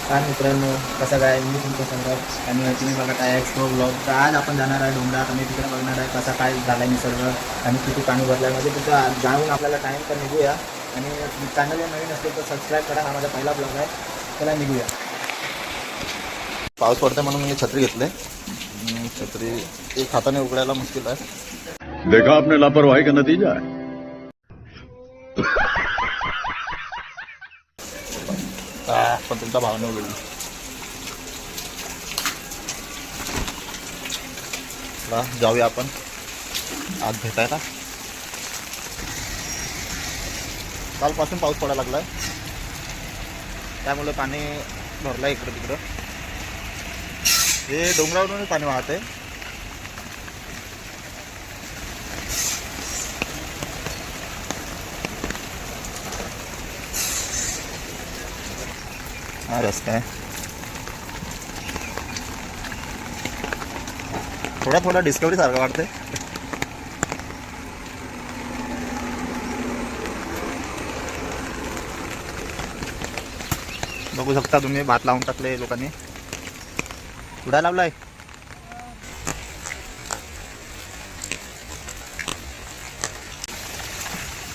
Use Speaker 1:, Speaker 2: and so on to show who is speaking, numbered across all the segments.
Speaker 1: काय मित्रांनो, कसं काय मी तुमचं संघ आणि तुम्ही बघत आहे एक्सप्लोर ब्लॉग. तर आज आपण जाणार आहे डोंगरात आणि तिकडे बघणार आहे कसा काय झाला आहे निसर्ग आणि किती पाणी भरलं आहे. म्हणजे तिथं जाऊन आपल्याला टाईम तर निघूया. आणि चॅनलवर नवीन असेल तर सबस्क्राईब करा. हा माझा पहिला ब्लॉग आहे. त्याला निघूया. पाऊस पडते म्हणून मी छत्री घेतले. छत्री एक हाताने उघडायला मुश्किल आहे.
Speaker 2: देखा आपने लापरवाही का नतीजा है.
Speaker 1: पण तुमचा भावना उघडली. जाऊया आपण आज भेटायला. कालपासून पाऊस पडायला लागलाय, त्यामुळे पाणी भरलंय इकडं तिकडं. हे डोंगरावरून पाणी वाहते. हा रस्ता आहे. थोडा थोडा डिस्कवरी सारखं वाटते. बघू शकता तुम्ही, भात लावून टाकले लोकांनी. उडा लावलाय.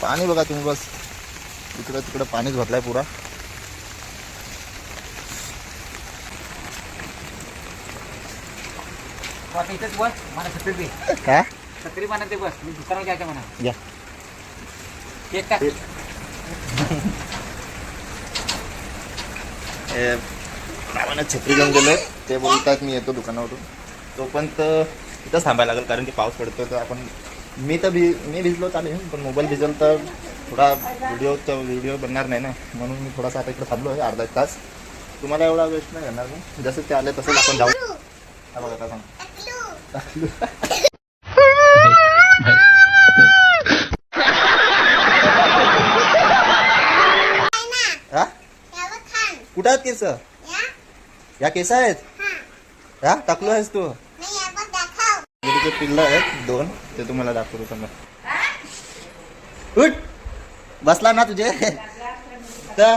Speaker 1: पाणी बघा तुम्ही, बस इकडं तिकडं पाणीच भरलाय पुरा.
Speaker 3: इथेच बस मला छत्री दे.
Speaker 1: काय
Speaker 3: छत्री म्हणा ते बस, मी दुकानावर जायचं म्हणा.
Speaker 1: या
Speaker 3: केक टाक.
Speaker 1: नावाने छत्री घेऊन गेले. ते बोलतात मी येतो दुकानावरून. तोपर्यंत इथंच थांबायला लागेल, कारण की पाऊस पडतो. तर आपण मी भिजलो चालेल, पण मोबाईल भिजल तर थोडा व्हिडिओ बनणार नाही ना. म्हणून मी थोडासा आता इकडे थांबलो आहे अर्धा एक तास. तुम्हाला एवढा वेस्ट नाही करणार मी. जसं ते आले तसंच आपण जाऊ. हा बघा काय सांग. कुठं आहेत केस? या केस आहेत. हा टाकलो आहेस तू. ते पिल्लं आहेत 2, ते तुम्हाला दाखवतो. समजा उठ बसला ना तुझे. तर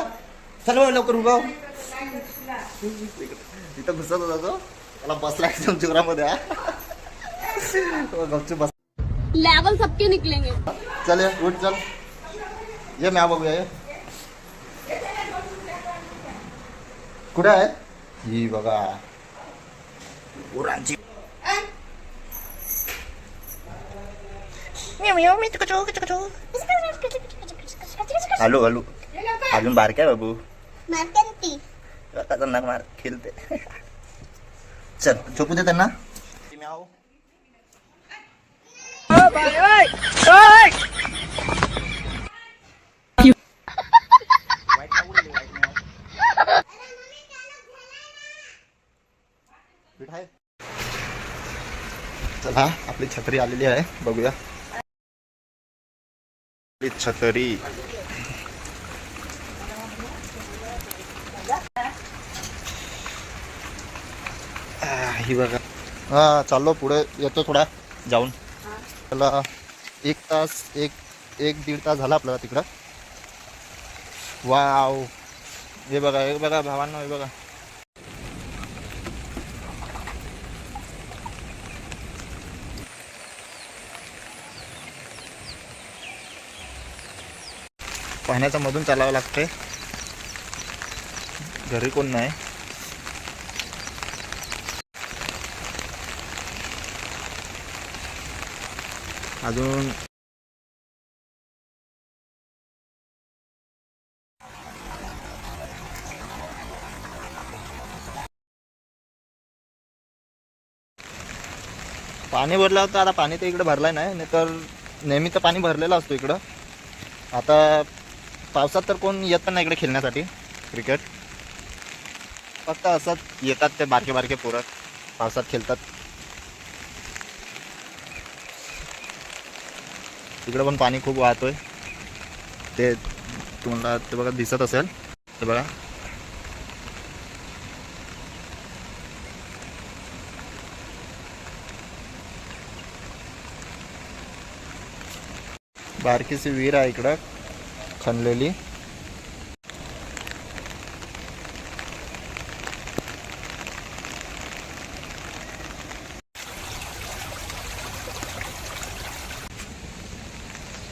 Speaker 1: चल लवकर उभा. तिथं घुसत होता तो, त्याला बसला एकदम जोरामध्ये. गपचूप बस.
Speaker 4: लेवल सबके निकलेंगे.
Speaker 1: चल ये, उठ चल. ये म्या बघूया. ये कुठे आहे ही बघा उरांची. Hello hello. अजून बारक आहे बाबू. खतरनाक मार खेळते. चल झोपू दे त्यांना. चला आपली छत्री आलेली आहे, बघूया आपली छत्री. ही बघा. हा चाललो पुढे, येतो थोडा जाऊन. त्याला 1 तास 1-1.5 तास झाला आपल्याला तिकडं. वाव. हे बघा भावांना, हे बघा. पाण्याच्या मधून चालावं लागते, घरी कोण नाही. अजून पाणी भरलं होतं. आता पाणी तर इकडे भरलाय नाही तर नेहमी तर पाणी भरलेलं असतो इकडं. आता पावसात तर कोण येत पण नाही इकडे खेळण्यासाठी क्रिकेट. फक्त असंच येतात ते बारके बारके पोरं पावसात खेळतात. तिकडे पण पाणी खूप वाहतोय. ते तुम्हाला ते बघा दिसत असेल. ते बघा बारकीशी विहीर आहे इकडं खणलेली.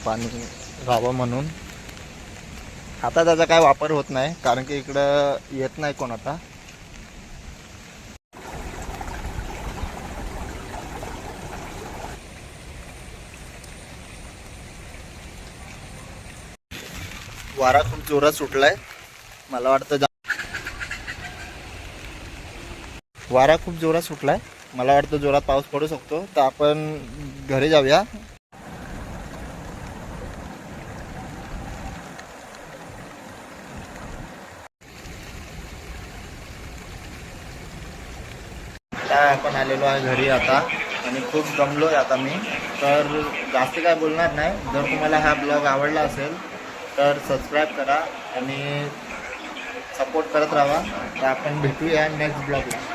Speaker 1: पाणी राहावं म्हणून. आता त्याचा काय वापर होत नाही कारण की इकडं येत नाही कोण आता. वारा खूप जोरात सुटलाय. मला वाटतं वारा खूप जोरात सुटलाय. मला वाटतं जोरात पाऊस पडू शकतो. तर आपण घरी जाऊया. काय आपण आलेलो आहे घरी आता आणि खूप दमलोय आता मी. तर जास्त काय बोलणार नाही. जर तुम्हाला हा ब्लॉग आवडला असेल तर सबस्क्राईब करा आणि सपोर्ट करत राहा. तर आपण भेटूया नेक्स्ट ब्लॉगला.